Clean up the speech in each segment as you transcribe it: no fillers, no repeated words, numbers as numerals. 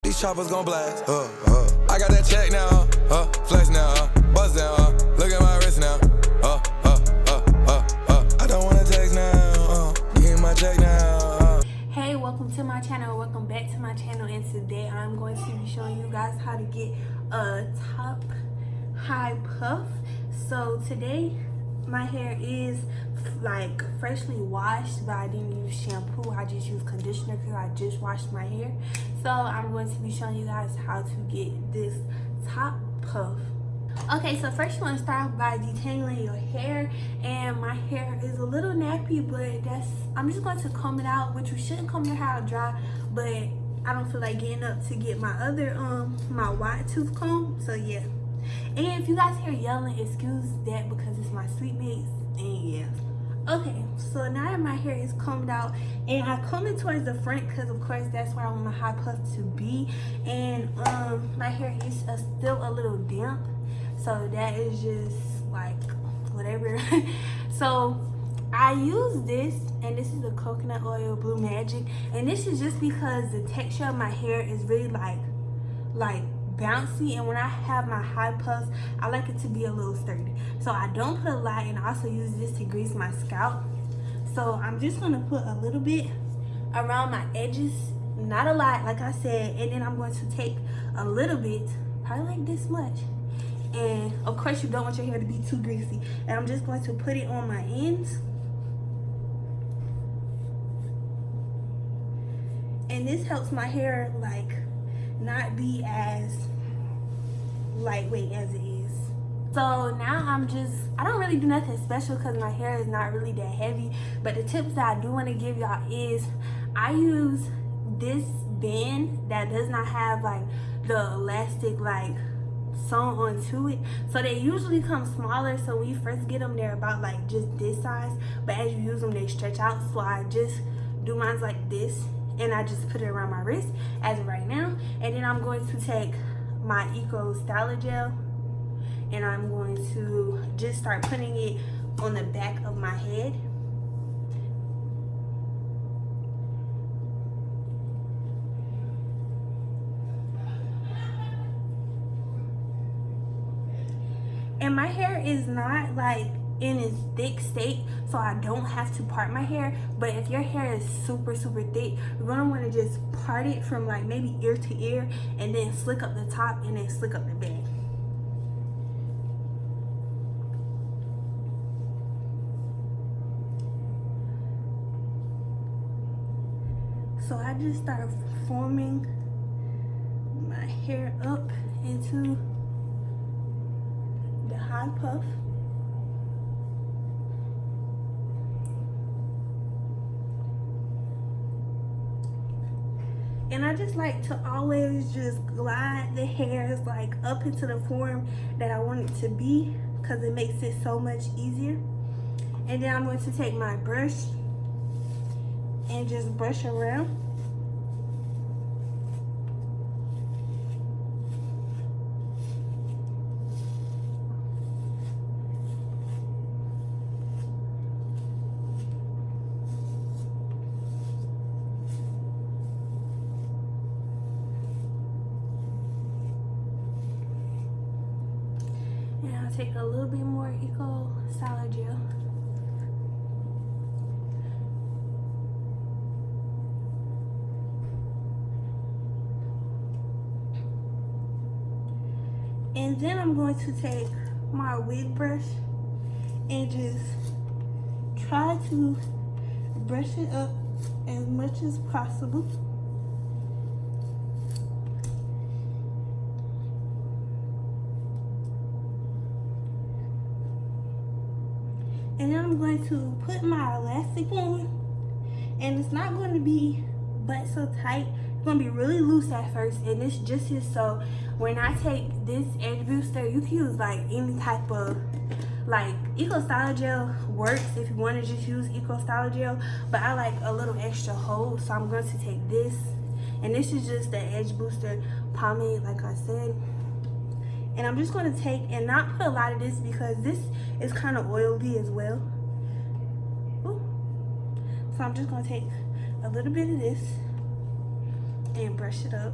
These choppers gon' blast. I got that check now, flex now, buzz down, look at my wrist now. I don't wanna text now, give me my check now. Hey, welcome to my channel, welcome back to my channel, and today I'm going to be showing you guys how to get a top high puff. So today my hair is like freshly washed, but I didn't use shampoo, I just used conditioner because I just washed my hair. So I'm going to be showing you guys how to get this top puff. Okay, so first you want to start off by detangling your hair, and my hair is a little nappy, but I'm just going to comb it out, which you shouldn't comb your hair out dry, but I don't feel like getting up to get my other my wide tooth comb, so yeah. And if you guys hear yelling, excuse that because it's my sweet mates, and yeah. Okay, so now that my hair is combed out, and I comb it towards the front because of course that's where I want my high puff to be, and my hair is still a little damp, so that is just like whatever. So I use this, and this is the coconut oil Blue Magic, and this is just because the texture of my hair is really like bouncy, and when I have my high puffs I like it to be a little sturdy, so I don't put a lot, and I also use this to grease my scalp. So I'm just going to put a little bit around my edges, not a lot like I said, and then I'm going to take a little bit, probably like this much, and of course you don't want your hair to be too greasy, and I'm just going to put it on my ends, and this helps my hair like not be as lightweight as it is. So now I don't really do nothing special because my hair is not really that heavy, but the tips that I do want to give y'all is I use this band that does not have like the elastic like sewn onto it, so they usually come smaller, so when you first get them they're about like just this size, but as you use them they stretch out, so I just do mine like this, and I just put it around my wrist as of right now. And then I'm going to take my Eco Styler Gel, and I'm going to just start putting it on the back of my head. And my hair is not like in its thick state, so I don't have to part my hair, but if your hair is super thick, you're gonna want to just part it from like maybe ear to ear, and then slick up the top and then slick up the back. So I just start forming my hair up into the high puff. And I just like to always just glide the hairs like up into the form that I want it to be, because it makes it so much easier. And then I'm going to take my brush and just brush around. Take a little bit more Eco Styler Gel. And then I'm going to take my wig brush and just try to brush it up as much as possible. And then I'm going to put my elastic on, and it's not going to be butt so tight. It's going to be really loose at first, and this just is so when I take this edge booster, you can use like any type of like Eco Styler Gel works if you want to just use Eco Styler Gel, but I like a little extra hold, so I'm going to take this, and this is just the edge booster pomade like I said. And I'm just going to take and not put a lot of this because this is kind of oily as well. Ooh. So I'm just going to take a little bit of this and brush it up.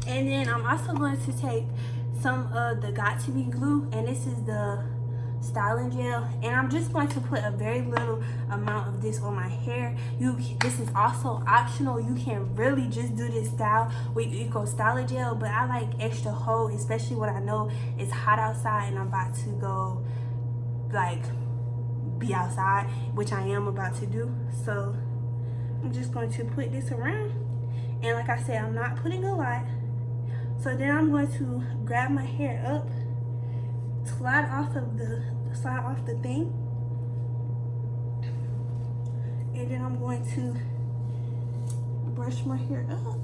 And then I'm also going to take some of the Got To Be glue, and this is the styling gel, and I'm just going to put a very little amount of this on my hair. This is also optional. You can really just do this style with Eco Styling Gel, but I like extra hold, especially when I know it's hot outside and I'm about to go like be outside, which I am about to do. So I'm just going to put this around, and like I said, I'm not putting a lot. So then I'm going to grab my hair up, slide off the thing, and then I'm going to brush my hair up.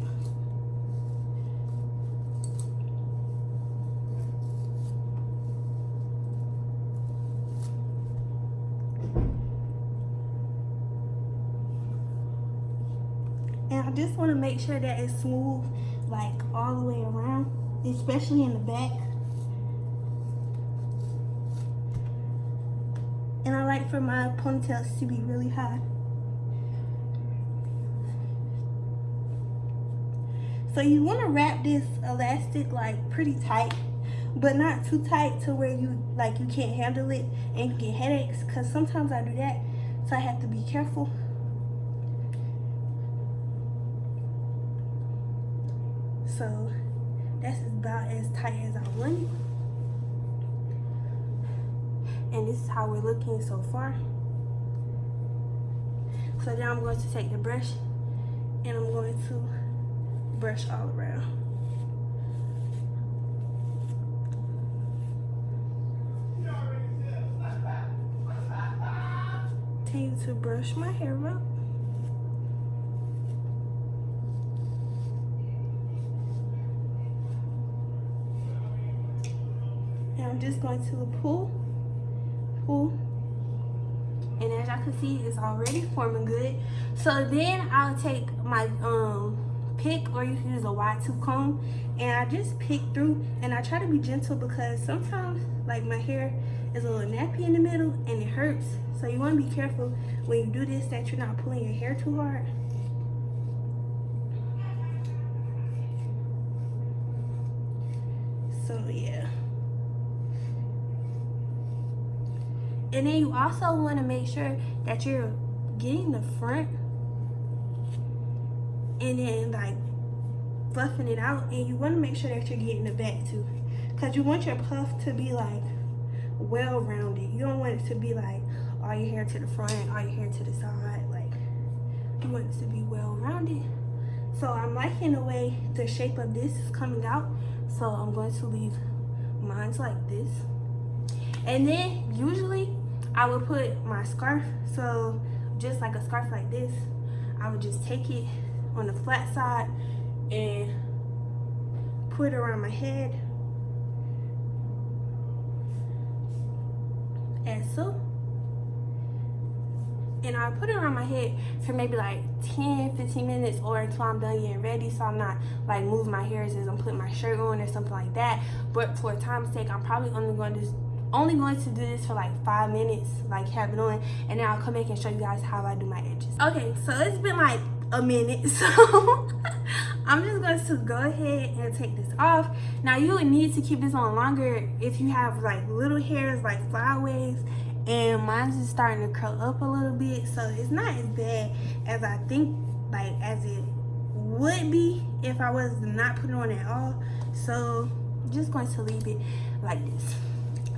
And I just want to make sure that it's smooth, like all the way around, especially in the back. And I like for my ponytails to be really high. So you want to wrap this elastic like pretty tight, but not too tight to where you can't handle it and you get headaches, because sometimes I do that, so I have to be careful. So that's about as tight as I want it. And this is how we're looking so far. So then I'm going to take the brush and I'm going to brush all around. Continue to brush my hair up. And I'm just going to pull. And as y'all can see, it's already forming good. So then I'll take my pick, or you can use a wide tooth comb, and I just pick through, and I try to be gentle because sometimes like my hair is a little nappy in the middle and it hurts. So you want to be careful when you do this that you're not pulling your hair too hard. So yeah. And then you also want to make sure that you're getting the front and then like fluffing it out, and you want to make sure that you're getting the back too, because you want your puff to be like well rounded. You don't want it to be like all your hair to the front, all your hair to the side. Like, you want it to be well rounded. So I'm liking the way the shape of this is coming out, so I'm going to leave mine like this. And then usually I would put my scarf, so just like a scarf like this, I would just take it on the flat side and put it around my head as so. And I put it around my head for maybe like 10-15 minutes, or until I'm done getting ready, so I'm not like moving my hairs as I'm putting my shirt on or something like that. But for time's sake, I'm probably only going to do this for like 5 minutes, like have it on, and then I'll come back and show you guys how I do my edges. Okay, so it's been like a minute, so I'm just going to go ahead and take this off. Now you would need to keep this on longer if you have like little hairs like flyaways, and mine's is starting to curl up a little bit, so it's not as bad as I think, like as it would be if I was not putting it on at all. So I'm just going to leave it like this.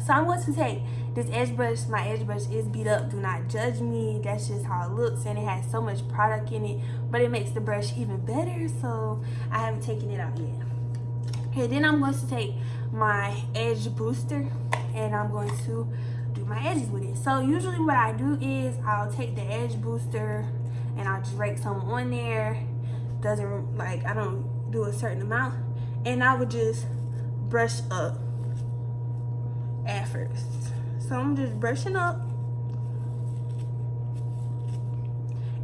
So I'm going to take this edge brush. My edge brush is beat up. Do not judge me. That's just how it looks. And it has so much product in it. But it makes the brush even better. So I haven't taken it out yet. Okay, then I'm going to take my edge booster. And I'm going to do my edges with it. So usually what I do is I'll take the edge booster and I'll just rake some on there. Doesn't, like, I don't do a certain amount. And I would just brush up at first. So I'm just brushing up,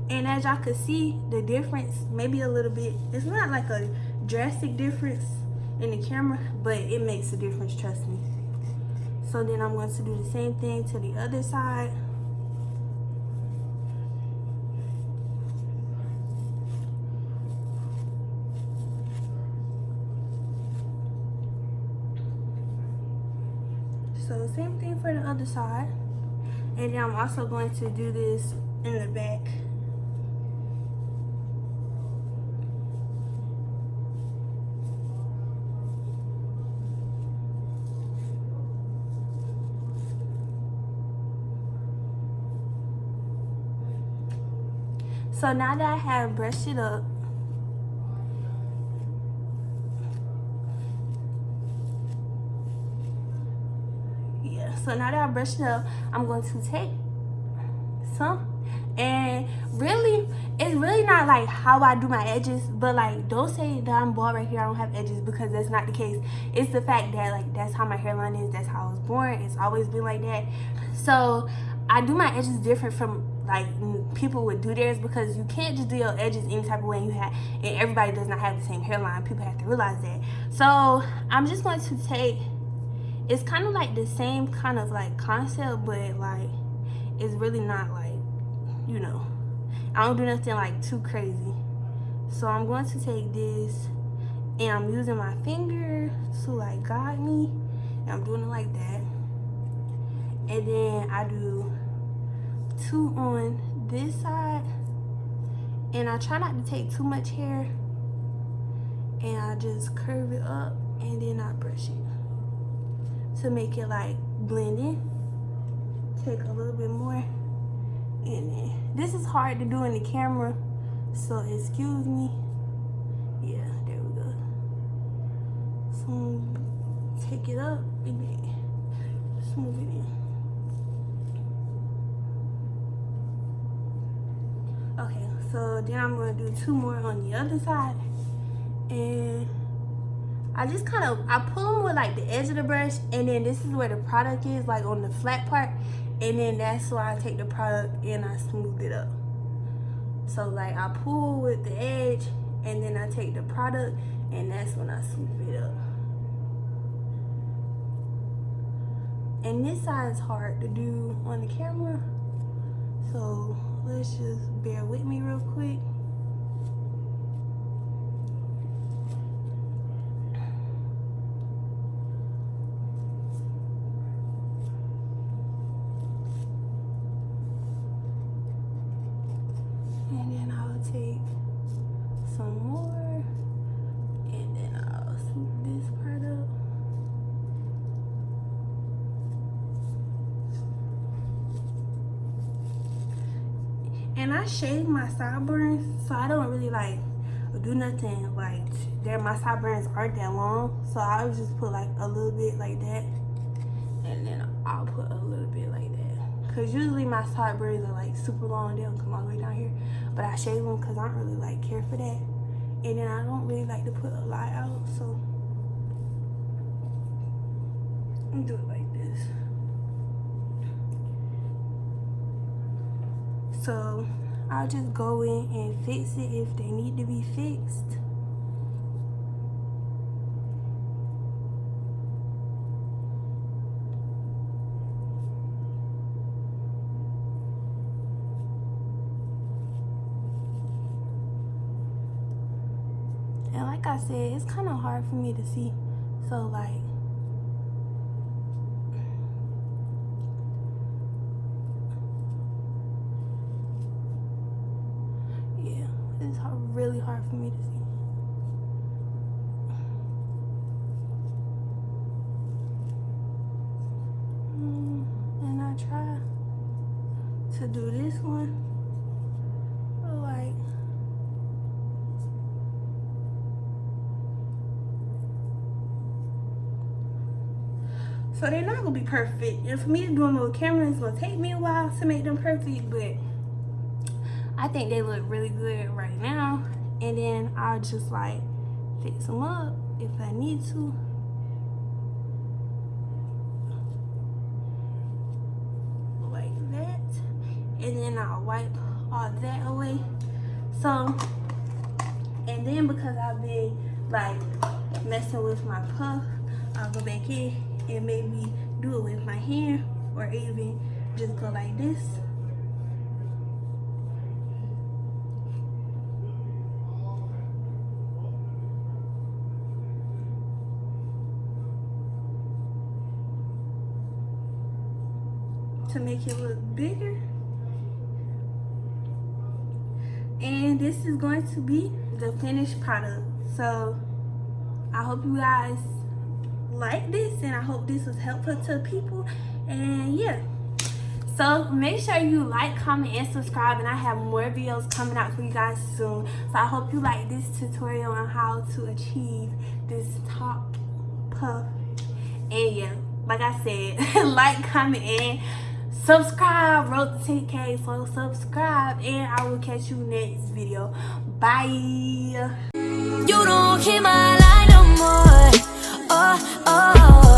and as y'all can see the difference, maybe a little bit. It's not like a drastic difference in the camera, but it makes a difference, trust me. So then I'm going to do the same thing to the other side. So same thing for the other side. And then I'm also going to do this in the back. So now that I have brushed it up, so now that I brushed it up, I'm going to take some, and really, it's really not like how I do my edges, but like, don't say that I'm bald right here, I don't have edges, because that's not the case. It's the fact that like, that's how my hairline is, that's how I was born, it's always been like that. So I do my edges different from like people would do theirs, because you can't just do your edges any type of way. And everybody does not have the same hairline. People have to realize that. So I'm just going to take, it's kind of like the same kind of like concept, but like it's really not like, you know, I don't do nothing like too crazy. So I'm going to take this, and I'm using my finger to like guide me, and I'm doing it like that. And then I do 2 on this side, and I try not to take too much hair, and I just curve it up, and then I brush it to make it like blend in. Take a little bit more, and then this is hard to do in the camera, so excuse me. Yeah, there we go. So take it up and then smooth it in. Okay, so then I'm gonna do 2 more on the other side, and I just kind of, I pull them with like the edge of the brush, and then this is where the product is, like on the flat part, and then that's where I take the product and I smooth it up. So like I pull with the edge, and then I take the product, and that's when I smooth it up. And this side is hard to do on the camera, so let's just bear with me real quick. And then I'll take some more, and then I'll swoop this part up. And I shave my sideburns, so I don't really like do nothing like there. My sideburns aren't that long, so I'll just put like a little bit like that, and then I'll put a little bit like that. Cause usually my sideburns are like super long, they don't come all the way down here, but I shave them cause I don't really like care for that, and then I don't really like to put a lot out, so I'm do it like this. So I'll just go in and fix it if they need to be fixed. And like I said, it's kind of hard for me to see. So like, it's really hard for me to see. And I try to do this one, but like, so they're not gonna be perfect. And for me to do them with camera, it's gonna take me a while to make them perfect, but I think they look really good right now. And then I'll just like fix them up if I need to. Like that. And then I'll wipe all that away. So, and then because I've been like messing with my puff, I'll go back in and maybe do it with my hand, or even just go like this. to make it look bigger. And this is going to be the finished product. So I hope you guys like this, and I hope this was helpful to people. And yeah, so make sure you like, comment, and subscribe, and I have more videos coming out for you guys soon. So I hope you like this tutorial on how to achieve this top puff. And yeah, like I said, like, comment, and subscribe. Road to 10K, so subscribe, and I will catch you next video. Bye. You don't hear my line no more. Oh, oh.